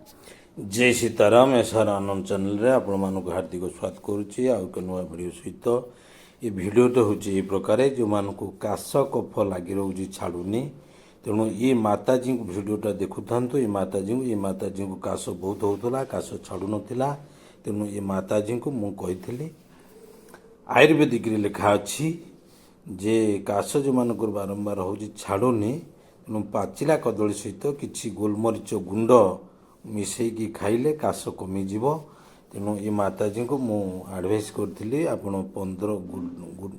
जय सीताराम एसआर आनंद चैनल रे आपण मानक हार्दिक स्वागत करुच्ची आउ नुआ भिडियो सहित ये भिडियोटे हूँ ये प्रकार जो मानक काश कफ लगी रोचे छाड़ूनी तेणु ये माताजी भिडियोटा देखु था ये माताजी को काश बहुत होता काश छाड़ू नाला तेणु ये माताजी को मुझे आयुर्वेदिक लिखा अच्छी जे काश जो मानक बारंबार हो छाड़ूनी तेणु पाचिला कदली सहित किसी गोलमरीच गुंड मिसेकी खाइले काश कमिज तेणु ये माताजी को मु आडभाइस करी आप 15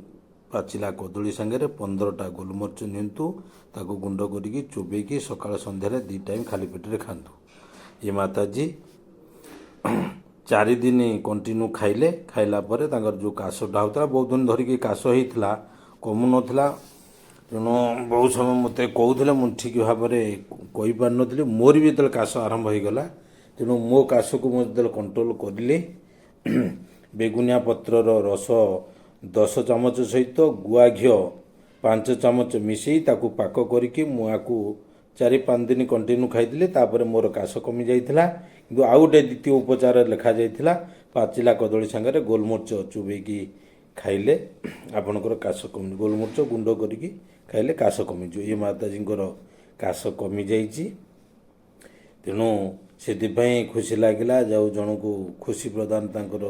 पाचिला कदली सांगे 15टा गोलमरीच नियंतु ताको गुंड करिकी चोबेकी सकाळ संध्यारे 2 टाइम खाली पेटे खातु। ये माताजी 4 दिन कंटिन्यू खाइले खाइला परे तांकर जो काशटा होता बहुत दिन धरिकी काश होता कमु नथिला तेणु बहुत समय मत कहते मुझे ठीक भाव में कहीपार नी मोर भी जो काश आरंभ होगला तेणु मो काश को मुझे कंट्रोल करी बेगुनिया पत्र रस 10 चामच सहित गुआ घी 5 चामच मिसई ताकू पाक करके मुआको 4-5 दिन कंटिन्यू खाई तापर मोर काश कमी जाइथिला कि आउ गोटे द्वितीय उपचार लिखा जाइथिला पाचिला कदली सांगे गोलमरीच चुबेकी खाइले आपणकर काश कमी गोलमरीच गुंड करिकी खाइले काश कमिज ये माताजी काश कमी जाइए तेणु से खुशी लगिला जाऊ जन को खुशी प्रदान तांकर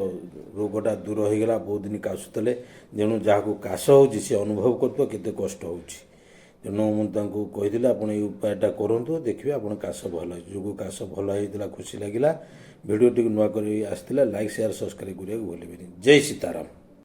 रोगटा दूर हो गला बहुत दिन काशुले जेणु जहाँ काश हो अनुभव कर केते कष्ट हो तेणु मुझे कही आप उपायटा करूँ देखिए आप काश भल जो काश भल होता खुशी लगिला भिडियो टी नुआ कर आसला लाइक शेयर सब्सक्राइब करा भूलें। जय सीताराम।